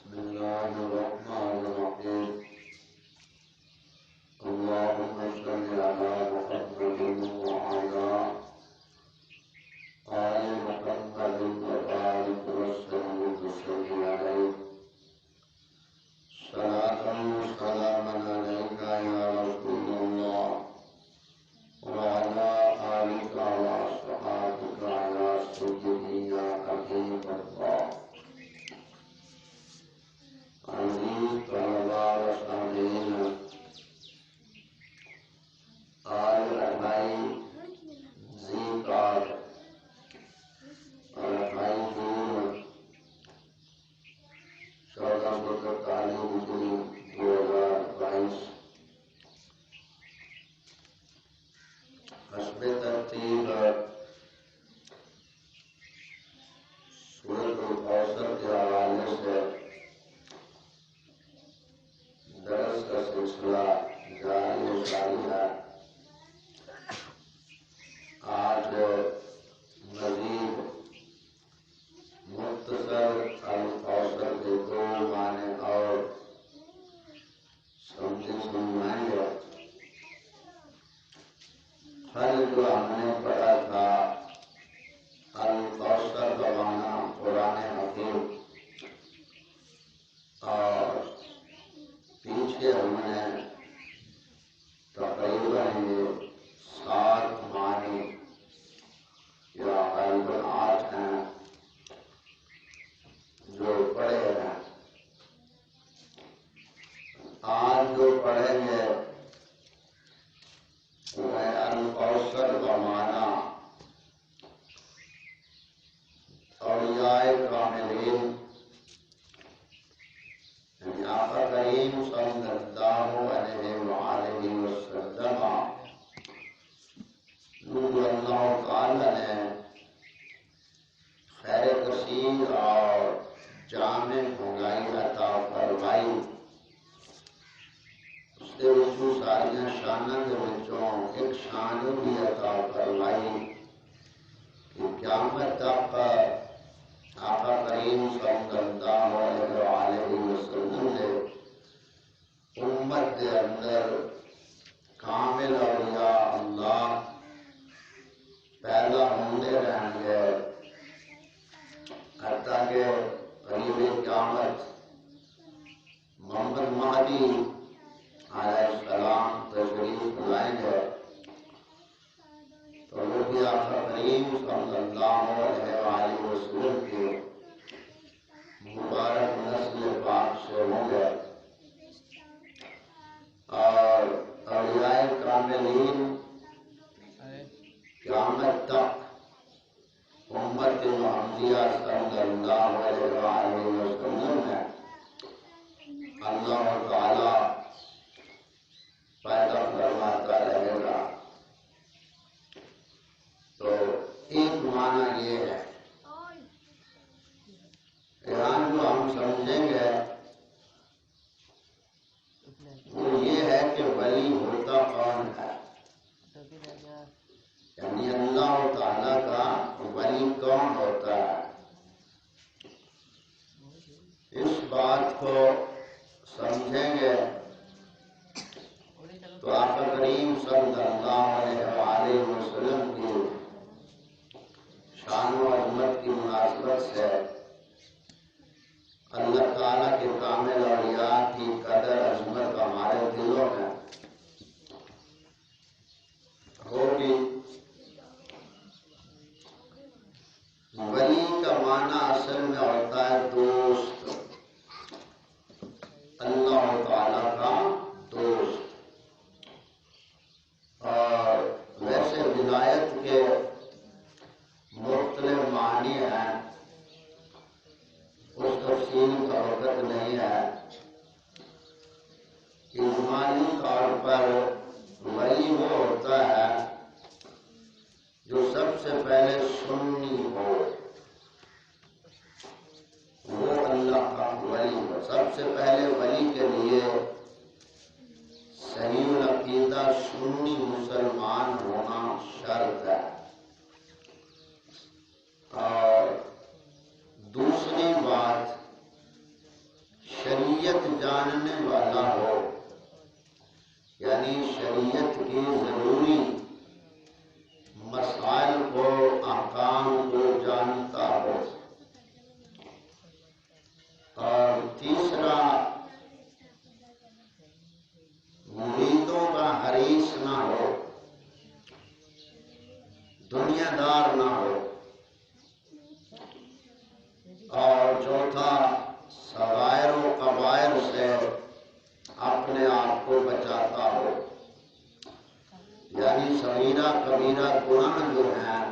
بسم الله الرحمن الرحيم اللهم صل على محمد وعلى آل محمد وبارك وسلم عليه صلاة وسلاما عليك يا رسول الله وعلى آلك وأصحابك يا سيدي يا حبيب الله عزيز طلبة وسامعين آج 28 ذی القعدہ اور 28 جون 1443 ہجری 2022 حسب ترتیب سورۃ الکوثر کے حوالے سے درس کا سلسلہ جاری و ساری ہے۔ آج مزید مختصر الکوثر کے 2 معنی اور سمجھائیں گے۔ کل جو ہم نے پڑھا تھا الکوثر کا معنی قرآن حکیم، اور پیچھے ہم نے تقریباً 7 معنی یا غالباً 8 ہیں جو پڑھے ہیں۔ آج جو پڑھیں گے وہ ہے الکوثر کا معنی اولیاء کاملین، یعنی آقا کریم صلی اللہ علیہ وآلہ وسلم جو اللہ تعالی نے خیر کثیر اور جامع بھلائی عطا فرمائی، اس کے وچوں ساریاں شاناں دے وچوں ایک شان بھی عطا فرمائی کہ قیامت تک آقا کریم صلی اللہ علیہ وآلہ وسلم نے امت کے اندر کامل اولیاء اللہ پیدا ہوتے رہیں گے حتیٰ کہ قریب قیامت محمد مہدی علیہ السلام تشریف لائیں گے تو وہ بھی آقا کریم صلی اللہ علیہ وآلہ وسلم کے مبارک نسل پاک سے ہوں گے، اور اولیاء کاملین قیامت تک امت محمدیہ صلی اللہ علیہ وآلہ وسلم میں اللہ تعالی پیدا کرواتا رہے گا۔ تو ایک معنی یہ ہے، ایران جو ہم سمجھیں گے وہ یہ ہے کہ ولی ہوتا کون ہے، یعنی اللہ تعالیٰ کا ولی کون ہوتا ہے۔ اس بات کو سمجھیں گے تو آقا کریم صلی اللہ علیہ وآلہ وسلم کی شان و عظمت کی مناسبت سے اللہ تعالیٰ کے کامل اولیاء کی قدر عظمت ہمارے دلوں میں ہوگی۔ ولی کا معنی اصل میں ہوتا ہے دوست، اللہ تعالیٰ کا دوست۔ اور ویسے ولایت کے مختلف معنی ہیں، اس تفصیل کا وقت نہیں ہے۔ اجمالی طور پر ولی وہ ہوتا ہے جو سب سے پہلے سنی ہو، وہ اللہ کا ولی ہو۔ سب سے پہلے ولی کے لیے صحیح العقیدہ سنی مسلمان ہونا شرط ہے، اور دوسری بات دنیا دار نہ ہو، اور چوتھا صغائر و کبائر سے اپنے آپ کو بچاتا ہو، یعنی صغیرہ کبیرہ گناہ جو ہیں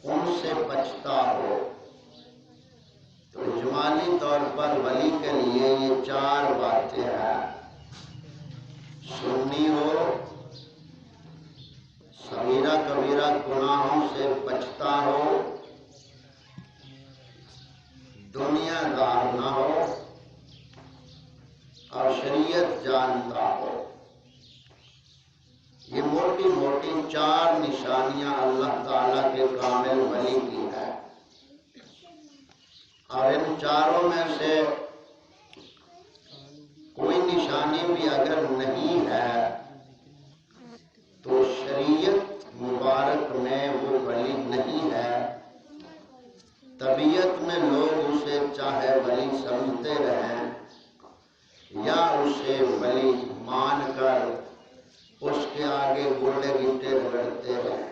ان سے بچتا ہو۔ تو اجمالی طور پر ولی کے لیے یہ چار باتیں ہیں: سنی ہو، صغیرہ کبیرہ گناہوں سے بچتا ہو، دنیا دار نہ ہو، اور شریعت جانتا ہو۔ یہ موٹی موٹی چار نشانیاں اللہ تعالیٰ کے کامل ولی کی ہے، اور ان چاروں میں سے کوئی نشانی بھی اگر نہیں ہے تو شریعت مبارک میں وہ ولی نہیں ہے۔ طبیعت میں لوگ اسے چاہے ولی سمجھتے رہیں یا اسے ولی مان کر اس کے آگے گوڑے گھٹے رگڑتے رہیں،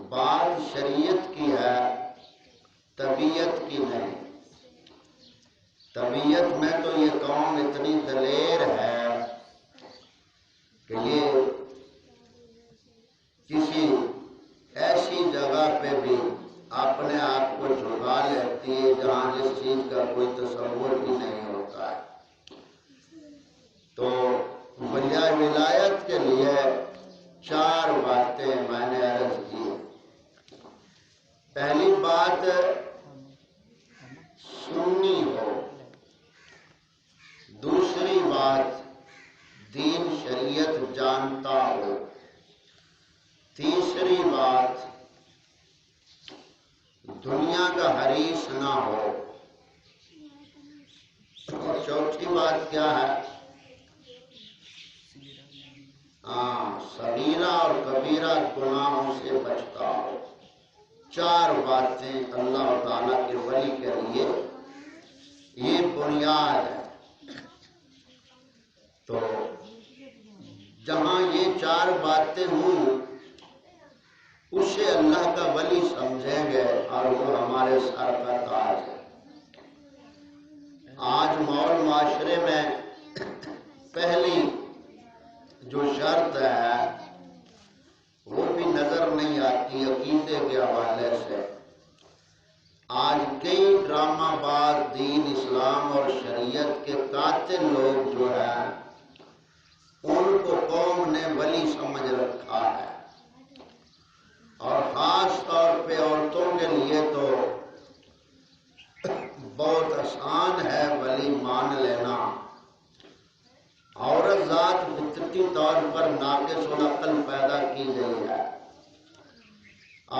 بات شریعت کی ہے، طبیعت کی نہیں۔ طبیعت میں تو یہ قوم اتنی دلیر ہے کہ یہ کسی ایسی جگہ پہ بھی اپنے آپ کو جھکا لیتی ہے جہاں جس چیز کا کوئی تصور بھی نہیں ہوتا ہے۔ تو بجائے ولایت کے لیے چار باتیں میں نے عرض کی۔ پہلی بات سنی ہو، دوسری بات دین شریعت جانتا ہو، تیسری بات دنیا کا حریص نہ ہو، اور چوتھی بات کیا ہے؟ صغیرہ اور کبیرہ گناہوں سے بچتا ہو۔ چار باتیں اللہ تعالیٰ کے ولی کے لیے یہ بنیاد ہے۔ تو جہاں یہ چار باتیں ہوں اسے اللہ کا ولی سمجھیں گے اور وہ ہمارے سر کا تاج ہے۔ آج ماحول معاشرے میں پہلی جو شرط ہے وہ بھی نظر نہیں آتی عقیدے کے حوالے سے۔ آج کئی ڈرامہ باز دین اسلام اور شریعت کے قاتل لوگ جو ہیں ان کو قوم نے ولی سمجھ رکھا ہے، اور خاص طور پہ عورتوں کے لیے تو بہت آسان ہے ولی مان لینا۔ عورت ذات فطرتی طور پر ناقص العقل پیدا کی گئی ہے،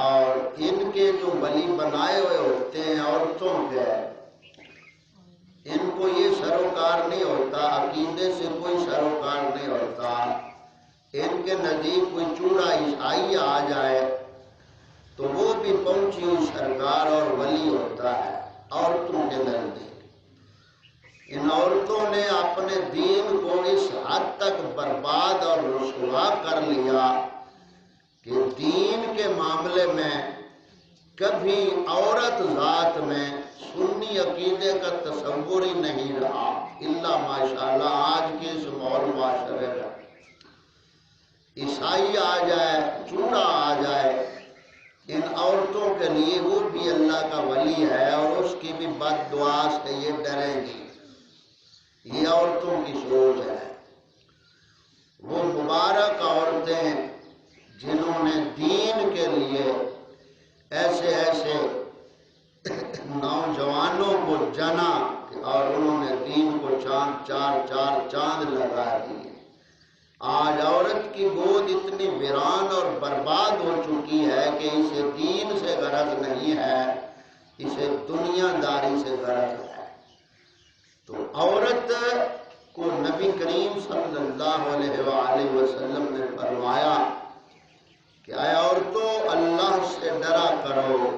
اور ان کے جو ولی بنائے ہوئے ہوتے ہیں عورتوں کے، ان کو یہ سروکار نہیں ہوتا، عقیدے سے کوئی سروکار نہیں ہوتا۔ ان کے نزدیک کوئی چوڑا عیسائی آ جائے تو وہ بھی پہنچی ہوئی سرکار اور ولی ہوتا ہے عورتوں کے نزدیک۔ ان عورتوں نے اپنے دین کو اس حد تک برباد اور رسوا کر لیا کہ دین کے معاملے میں کبھی عورت ذات میں سنی عقیدے کا تصور ہی نہیں رہا، الا ماشاءاللہ آج کے اس ماحول معاشرے میں عیسائی آ جائے، چوڑا آ جائے، ان عورتوں کے لیے وہ بھی اللہ کا ولی ہے اور اس کی بھی بد دعا سے یہ ڈریں گی۔ یہ عورتوں کی سوچ ہے۔ وہ مبارک عورتیں جنہوں نے دین کے لیے ایسے ایسے نوجوانوں کو جنا اور انہوں نے دین کو چار چاند لگا دیے۔ آج عورت کی گود اتنی ویران اور برباد ہو چکی ہے کہ اسے دین سے غرض نہیں ہے، اسے دنیا داری سے غرض ہے۔ تو عورت کو نبی کریم صلی اللہ علیہ وآلہ وسلم نے فرمایا کہ اے عورتوں اللہ سے ڈرا کرو۔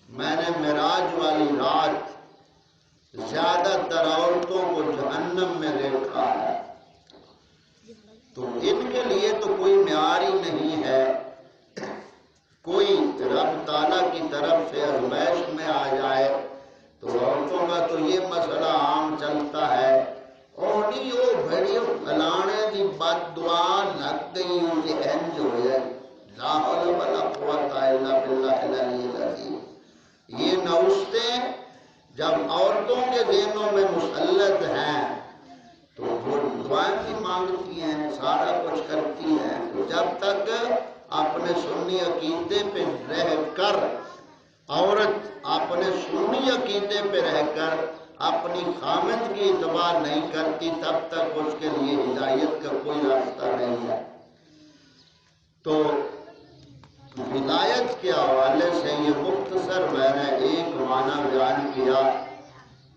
میں نے معراج والی رات زیادہ تر عورتوں کو جہنم میں دیکھا ہے۔ تو ان کے لیے تو کوئی معیار ہی نہیں ہے طرف سے آزمائش میں آ جائے تو عورتوں کا تو یہ مسئلہ عام چلتا ہے، اور نہیں وہ بھڑی فلانے دی بد دعا لگ گئی مجھے انج ہو جائے، لا حول ولا قوت الا باللہ العلی العظیم۔ یہ نوستیں جب عورتوں کے ذہنوں میں مسلط ہیں تو وہ دعائیں بھی مانگتی ہیں، سارا کچھ کرتی ہیں، تو جب تک اپنے سنی عقیدے پہ رہ کر عورت اپنے سنی عقیدے پہ رہ کر اپنی خامد کی اتباع نہیں کرتی تب تک اس کے لیے ہدایت کا کوئی راستہ نہیں ہے۔ تو ہدایت کے حوالے سے یہ مختصر میں نے ایک معنی بیان کیا۔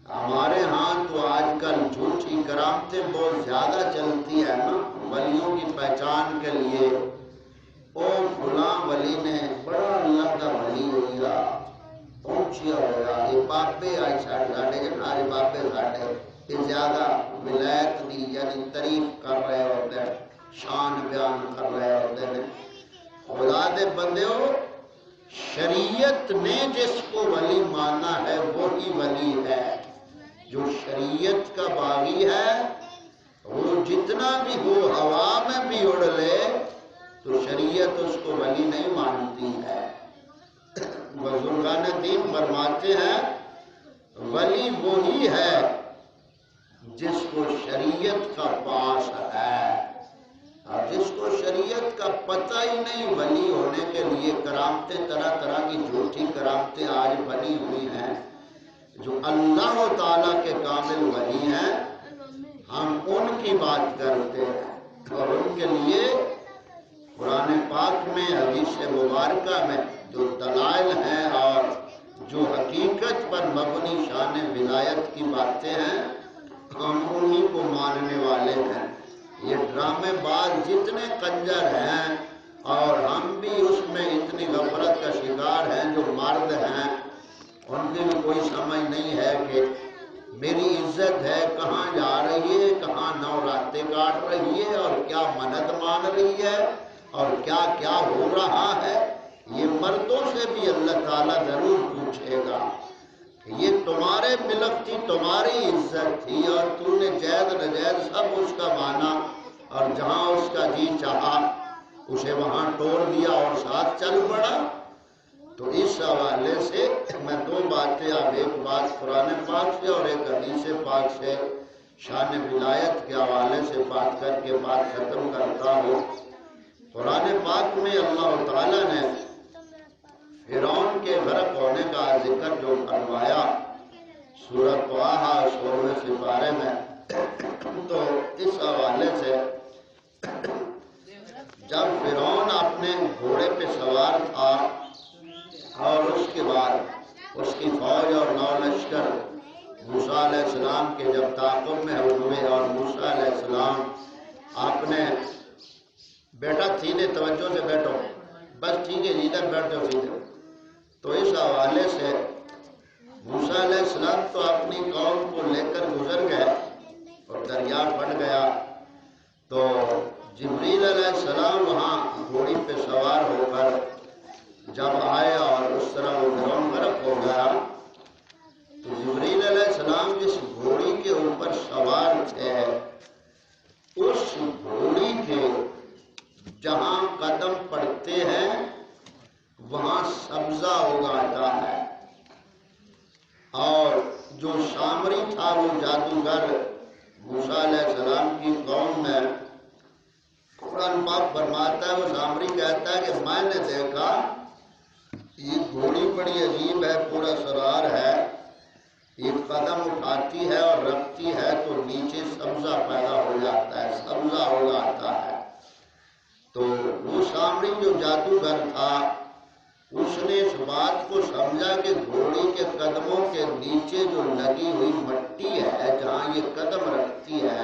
ہمارے ہاں تو آج کل جھوٹی کرامتیں بہت زیادہ چلتی ہے نا، ولیوں کی پہچان کے لیے، او فلاں ولی نے بڑا اللہ کا ولی ہوگا، پہنچیا ہوگا، یہ بابے آج ساڑھے جنارے بابے ساڑھے یہ زیادہ ولایت دی یعنی تعریف کر رہے ہوتے ہیں، شان بیان کر رہے ہوتے ہیں۔ خدا دے بندیوں، شریعت نے جس کو ولی مانا ہے وہی ولی ہے۔ جو شریعت کا باغی ہے وہ جتنا بھی ہو ہوا میں بھی اڑ لے تو شریعت اس کو ولی نہیں مانتی ہے۔ بزرگان دین فرماتے ہیں ولی وہی ہے جس کو شریعت کا پاس ہے، اور جس کو شریعت کا پتہ ہی نہیں ولی ہونے کے لیے کرامتیں طرح طرح کی جھوٹی کرامتیں آج بنی ہوئی ہیں۔ جو اللہ تعالیٰ کے کامل ولی ہیں ہم ان کی بات کرتے ہیں، اور ان کے لیے قرآن پاک میں حدیث مبارکہ میں جو دلائل ہیں اور جو حقیقت پر مبنی شان ولایت کی باتیں ہیں ہم انہی کو ماننے والے ہیں۔ یہ ڈرامے باز جتنے کنجر ہیں اور ہم بھی اس میں اتنی غفلت کا شکار ہیں، جو مرد ہیں ان کی بھی کوئی سمجھ نہیں ہے کہ میری عزت ہے کہاں جا رہی ہے، کہاں نوراتیں کاٹ رہی ہے اور کیا منت مان رہی ہے اور کیا کیا ہو رہا ہے۔ یہ مردوں سے بھی اللہ تعالیٰ ضرور پوچھے گا کہ یہ تمہارے ملک تھی، تمہاری عزت تھی اور تم نے جائز نجائز سب اس کا مانا، اور جہاں اس کا جی چاہا اسے وہاں توڑ دیا اور ساتھ چل پڑا۔ تو اس حوالے سے میں دو باتیں، اب ایک بات قرآن پاک سے اور ایک حدیث پاک سے شان ولایت کے حوالے سے بات کر کے بات ختم کرتا ہوں۔ قرآن پاک میں اللہ تعالیٰ نے فرعون کے غرق ہونے کا ذکر جو فرمایا سورہ طٰہٰ 16ویں سپارے میں، تو اس حوالے سے جب فرعون اپنے گھوڑے پہ سوار تھا اور اس کے بعد اس کی فوج اور نو لشکر موسیٰ علیہ السلام کے جب تعاقب میں ہوئے اور موسیٰ علیہ السلام آپ نے بیٹا سیدھے توجہ سے بیٹھو، بس ٹھیک ہے ادھر بیٹھو سیدھے، تو اس حوالے سے موسیٰ علیہ السلام تو اپنی قوم کو لے کر گزر گئے اور دریا پھٹ گیا، تو جبریل علیہ السلام وہاں گھوڑی پہ سوار ہو کر جب آئے اور اس طرح وہ فرعون غرق ہو گیا، تو جبریل علیہ السلام جس گھوڑی کے اوپر سوار تھے اس گھوڑی کے جہاں قدم پڑتے ہیں وہاں سبزہ اگاتا ہے، اور جو سامری تھا وہ جادوگر موسیٰ علیہ السلام کی قوم میں، قرآن پاک فرماتا ہے وہ سامری کہتا ہے کہ میں نے دیکھا یہ گھوڑی بڑی عجیب ہے، پورا سرار ہے، یہ قدم اٹھاتی ہے اور رکھتی ہے تو نیچے سبزہ پیدا ہو جاتا ہے، سبزہ ہو جاتا ہے۔ تو وہ سامری جو جادوگر تھا اس نے اس بات کو سمجھا کہ گھوڑی کے قدموں کے نیچے جو لگی ہوئی مٹی ہے جہاں یہ قدم رکھتی ہے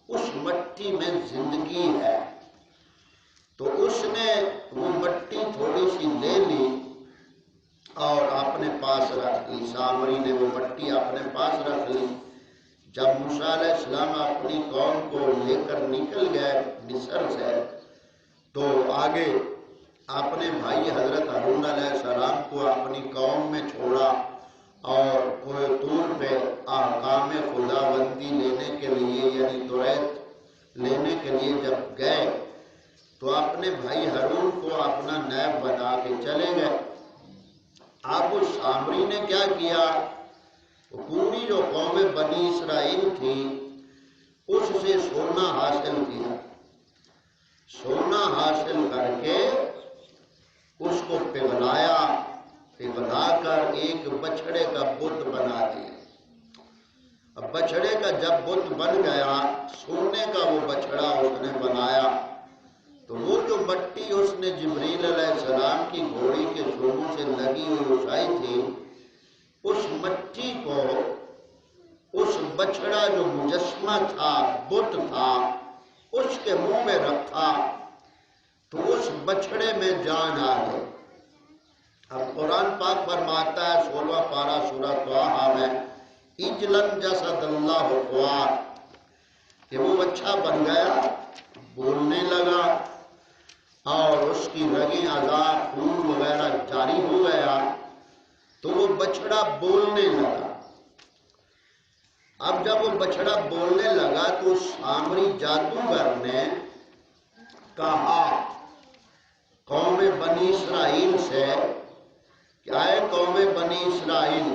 اس مٹی میں زندگی ہے، تو اس نے وہ مٹی تھوڑی سی لے لی اور اپنے پاس رکھ لی، سامری نے وہ مٹی اپنے پاس رکھ لی۔ جب موسیٰ علیہ السلام اپنی قوم کو لے کر نکل گئے مصر سے تو آگے اپنے بھائی حضرت ہارون علیہ السلام کو اپنی قوم میں چھوڑا اور کوہ طور پہ احکام خداوندی لینے کے لیے یعنی تورات لینے کے لیے جب گئے تو اپنے بھائی ہارون کو اپنا نائب بنا کے چلے گئے۔ اب اس سامری نے کیا کیا؟ پوری جو قوم بنی اسرائیل تھی اس سے سونا حاصل کیا، سونا حاصل کر کے اس کو پگھلایا، پگھلا کر ایک بچھڑے کا بت بنا دیا۔ اب بچھڑے کا جب بت بن گیا، سونے کا وہ بچھڑا اس نے بنایا، تو وہ جو مٹی اس نے جبریل علیہ السلام کی گھوڑی کے سروں سے لگی ہوئی اٹھائی تھی، اس مٹی کو اس بچھڑا جو مجسمہ تھا، بت تھا، اس کے منہ میں رکھا تو اس بچھڑے میں جان آ گئی۔ اب قرآن پاک فرماتا ہے 16واں پارہ سورہ طٰہٰ میں اجلن جسد اللہ خوار، کہ وہ بچہ بن گیا، بولنے لگا اور اس کی رگیں اعضاء خون وغیرہ جاری ہو گیا تو وہ بچڑا بولنے لگا۔ اب جب وہ بچڑا بولنے لگا تو سامری جادوگر نے کہا قوم بنی اسرائیل سے کہ اے قوم بنی اسرائیل،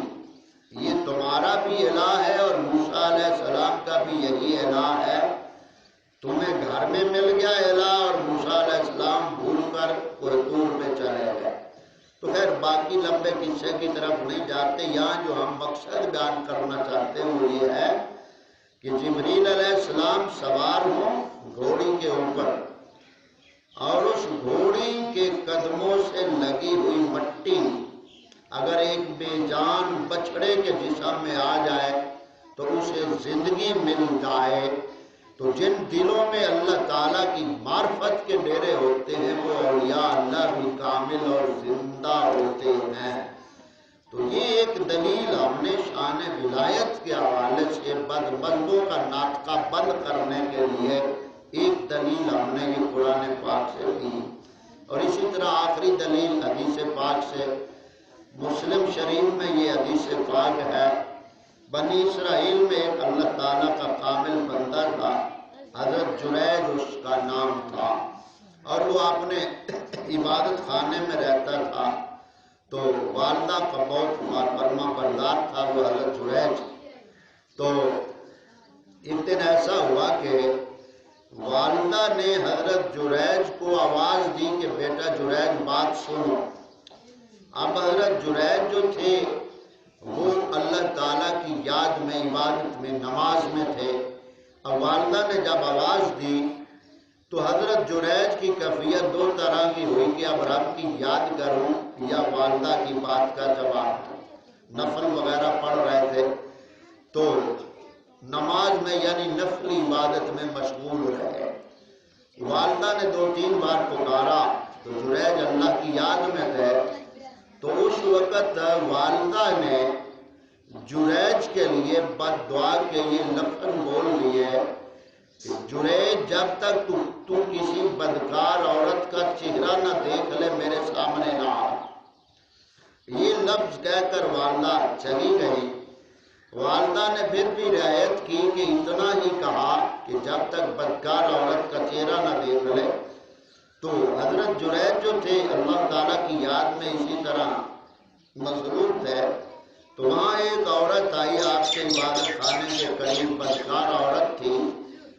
یہ تمہارا بھی الہ ہے اور موسیٰ علیہ السلام کا بھی یہی الہ ہے، تمہیں گھر میں مل گیا الہ اور موسیٰ علیہ السلام بھول کر کوہ طور پہ چلے گئے۔ تو خیر باقی لمبے قصے کی طرف نہیں جاتے، یہاں جو ہم مقصد بیان کرنا چاہتے ہیں وہ یہ ہے کہ جبریل علیہ السلام سوار ہوں گھوڑی کے اوپر اور اس گھوڑی کے قدموں سے لگی ہوئی مٹی اگر ایک بے جان بچڑے کے جسم میں آ جائے تو اسے زندگی مل جائے، تو جن دلوں میں اللہ تعالیٰ کی معرفت کے ڈیرے ہوتے ہیں وہ اولیاء اللہ بھی کامل اور زندہ ہوتے ہیں۔ تو یہ ایک دلیل ہم نے شان ولایت کے حوالے سے بدمزوں کا ناطقہ بند کرنے کے لیے ایک دلیل ہم نے یہ قرآن پاک سے دی، اور اسی طرح آخری دلیل حدیث پاک سے، مسلم شریف میں یہ حدیث پاک ہے، بنی اسرائیل میں ایک اللہ تعالیٰ کا کامل بندہ تھا، حضرت جریج اس کا نام تھا، اور وہ اپنے عبادت خانے میں رہتا تھا، تو والدہ کا بہت فرما بردار تھا وہ حضرت جریج۔ تو ایک دن ایسا ہوا کہ والدہ نے حضرت جریج کو آواز دی کہ بیٹا جریج بات سنو۔ اب حضرت جریج جو تھے وہ اللہ تعالیٰ کی یاد میں، عبادت میں، نماز میں تھے۔ اب والدہ نے جب آواز دی تو حضرت جریج کی کیفیت دو طرح کی ہوئی کہ اب رب کی یاد کروں یا والدہ کی بات کا جواب۔ نفل وغیرہ پڑھ رہے تھے تو نماز میں یعنی نفلی عبادت میں مشغول رہے۔ والدہ نے 2-3 بار پکارا تو جریج اللہ کی یاد میں تھے، تو اس وقت والدہ نے جریج کے لیے بد دعا کے یہ لفظ بول لیے کہ جریج جب تک تو کسی بدکار عورت کا چہرہ نہ دیکھ لے میرے سامنے نہ آ۔ یہ لفظ کہہ کر والدہ چلی گئی۔ والدہ نے پھر بھی رعایت کی کہ اتنا ہی کہا کہ جب تک بدکار عورت کا چہرہ نہ دیکھ لے۔ تو حضرت جریج جو تھے اللہ تعالیٰ کی یاد میں اسی طرح مصروف تھے، تو وہاں ایک عورت آئی آپ کے عبادت خانے کے قریب، بدکار عورت تھی،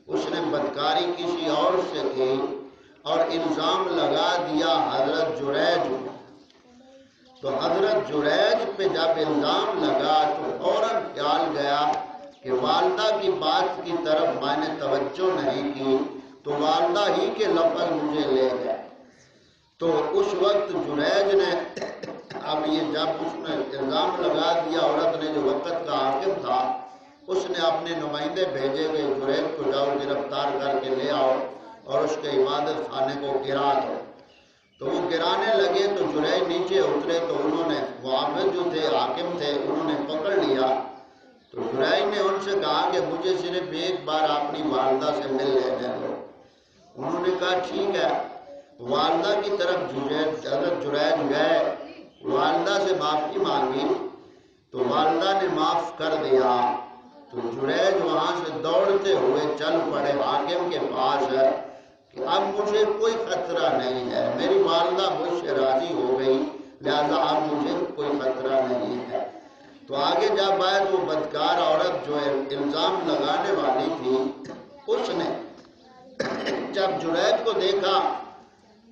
اس نے بدکاری کسی اور سے کی اور الزام لگا دیا حضرت جریج کو۔ تو حضرت جریج پہ جب الزام لگا تو فوراً خیال گیا کہ والدہ کی بات کی طرف میں نے توجہ نہیں کی تو والدہ ہی کے لفظ مجھے لے گئے۔ تو اس وقت جریج نے اب یہ جب اس نے الزام لگا دیا، عورت نے جو وقت کا حاکم تھا اس نے اپنے نمائندے بھیجے کہ جریج کو جاؤ گرفتار کر کے لے آؤ اور اس کے عبادت خانے کو گرا دو۔ تو وہ گرانے لگے تو جریج نیچے اترے تو انہوں نے معاون جو تھے حاکم تھے انہوں نے پکڑ لیا۔ تو جریج نے ان سے کہا کہ مجھے صرف ایک بار اپنی والدہ سے مل لینے دو۔ انہوں نے کہا ٹھیک ہے۔ والدہ کی طرف حضرت جریج گئے، والدہ سے معافی مانگی تو والدہ نے معاف کر دیا، تو جریج وہاں سے دوڑتے ہوئے چل پڑے حاکم کے پاس کہ اب مجھے کوئی خطرہ نہیں ہے، میری والدہ مجھ سے راضی ہو گئی، لہذا اب مجھے کوئی خطرہ نہیں ہے۔ تو آگے جب آئے تو بدکار عورت جو الزام لگانے والی تھی، اس نے جب جریج کو دیکھا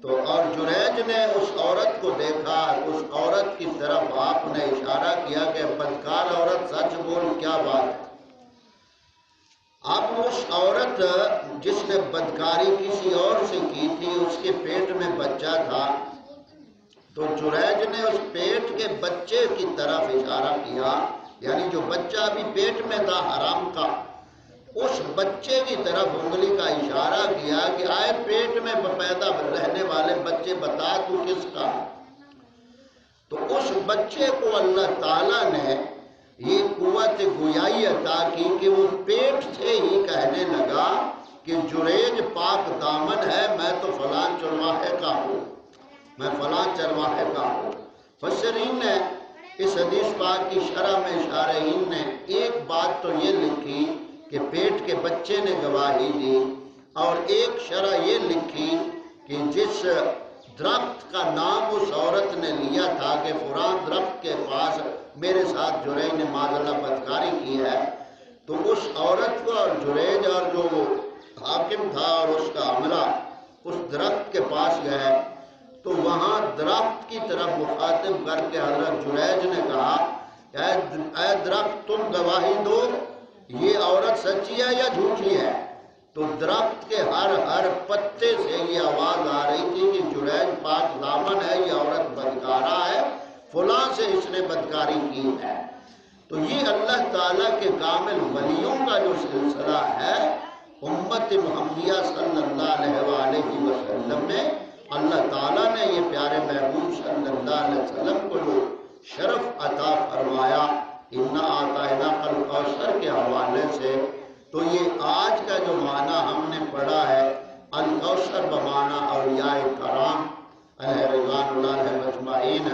تو اور جریج نے اس عورت کو دیکھا، اس عورت کی طرف آپ نے اشارہ کیا کہ بدکار عورت سچ بول، کیا بات ہے؟ اب اس عورت جس نے بدکاری کسی اور سے کی تھی، اس کے پیٹ میں بچہ تھا، تو جریج نے اس پیٹ کے بچے کی طرف اشارہ کیا، یعنی جو بچہ ابھی پیٹ میں تھا حرام کا، اس بچے کی طرف انگلی کا اشارہ کیا کہ آئے پیٹ میں پیدا رہنے والے بچے بتا تو کس کا؟ تو اس بچے کو اللہ تعالیٰ نے یہ قوت گویائی عطا کی کہ وہ پیٹ سے ہی کہنے لگا کہ جریج پاک دامن ہے، میں تو فلاں چرواہے کا ہوں، میں فلاں چرواہے کا ہوں۔ مفسرین نے اس حدیث پاک کی شرح میں شارحین نے ایک بات تو یہ لکھی کہ پیٹ کے بچے نے گواہی دی، اور ایک شرح یہ لکھی کہ جس درخت کا نام اس عورت نے لیا تھا کہ فلاں درخت کے پاس میرے ساتھ جریج نے معذاللہ بدکاری کی ہے، تو اس عورت کو اور جریج اور جو وہ حاکم تھا اور اس کا عملہ اس درخت کے پاس گئے، تو وہاں درخت کی طرف مخاطب کر کے حضرت جریج نے کہا اے درخت تم گواہی دو، یہ عورت سچی ہے یا جھوٹی ہے؟ تو درخت کے ہر پتے سے یہ آواز آ رہی تھی کہ جریج پاک دامن ہے، یہ عورت بدکارہ ہے، فلاں سے اس نے بدکاری کی ہے۔ تو یہ اللہ تعالیٰ کے کامل ولیوں کا جو سلسلہ ہے، امت محمدیہ صلی اللہ علیہ وآلہ وسلم نے، اللہ تعالیٰ نے یہ پیارے محبوب صلی اللہ علیہ وسلم کو جو شرف عطا فرمایا اِنَّا أَعْطَيْنَاكَ الْكَوْثَرَ کے حوالے سے، تو یہ آج کا جو معنی ہم نے پڑھا ہے الکوثر بمعنی اولیاء کرام علیہ رضوان اللہ علیہ مجمعین،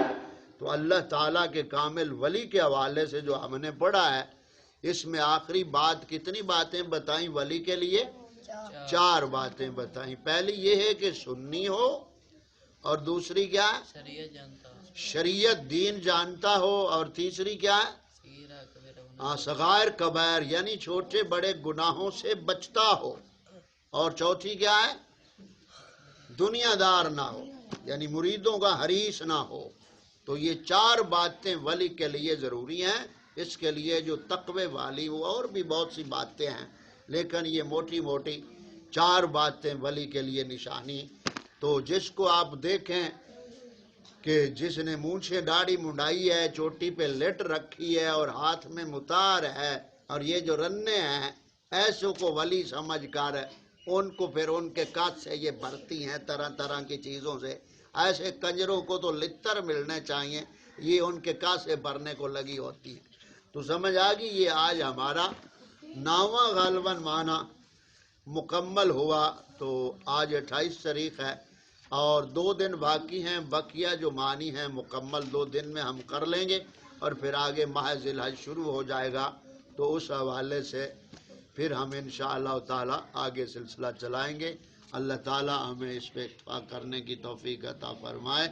تو اللہ تعالیٰ کے کامل ولی کے حوالے سے جو ہم نے پڑھا ہے، اس میں آخری بات کتنی باتیں بتائیں ولی کے لیے؟ 4 باتیں بتائیں۔ پہلی یہ ہے کہ سنی ہو، اور دوسری کیا ہے؟ شریعت دین جانتا ہو، اور تیسری کیا ہے؟ صغائر کبائر یعنی چھوٹے بڑے گناہوں سے بچتا ہو، اور چوتھی کیا ہے؟ دنیا دار نہ ہو، یعنی مریدوں کا حریص نہ ہو۔ تو یہ 4 باتیں ولی کے لیے ضروری ہیں۔ اس کے لیے جو تقوی والی وہ اور بھی بہت سی باتیں ہیں، لیکن یہ موٹی موٹی 4 باتیں ولی کے لیے نشانی۔ تو جس کو آپ دیکھیں کہ جس نے مونچھیں داڑھی منڈائی ہے، چوٹی پہ لٹ رکھی ہے اور ہاتھ میں متار ہے، اور یہ جو رنے ہیں، ایسوں کو ولی سمجھ کر ان کو پھر ان کے کات سے یہ بھرتی ہیں طرح طرح کی چیزوں سے۔ ایسے کنجروں کو تو لتر ملنے چاہیے، یہ ان کے کات سے بھرنے کو لگی ہوتی ہے۔ تو سمجھ آگئی، یہ آج ہمارا 9واں غالباً معنی مکمل ہوا۔ تو آج 28 تاریخ ہے اور 2 دن باقی ہیں، بقیہ جو معنی ہیں مکمل 2 دن میں ہم کر لیں گے، اور پھر آگے ماہ ذی الحج شروع ہو جائے گا، تو اس حوالے سے پھر ہم انشاءاللہ تعالی آگے سلسلہ چلائیں گے۔ اللہ تعالی ہمیں اس پہ اتفاق کرنے کی توفیق عطا فرمائے۔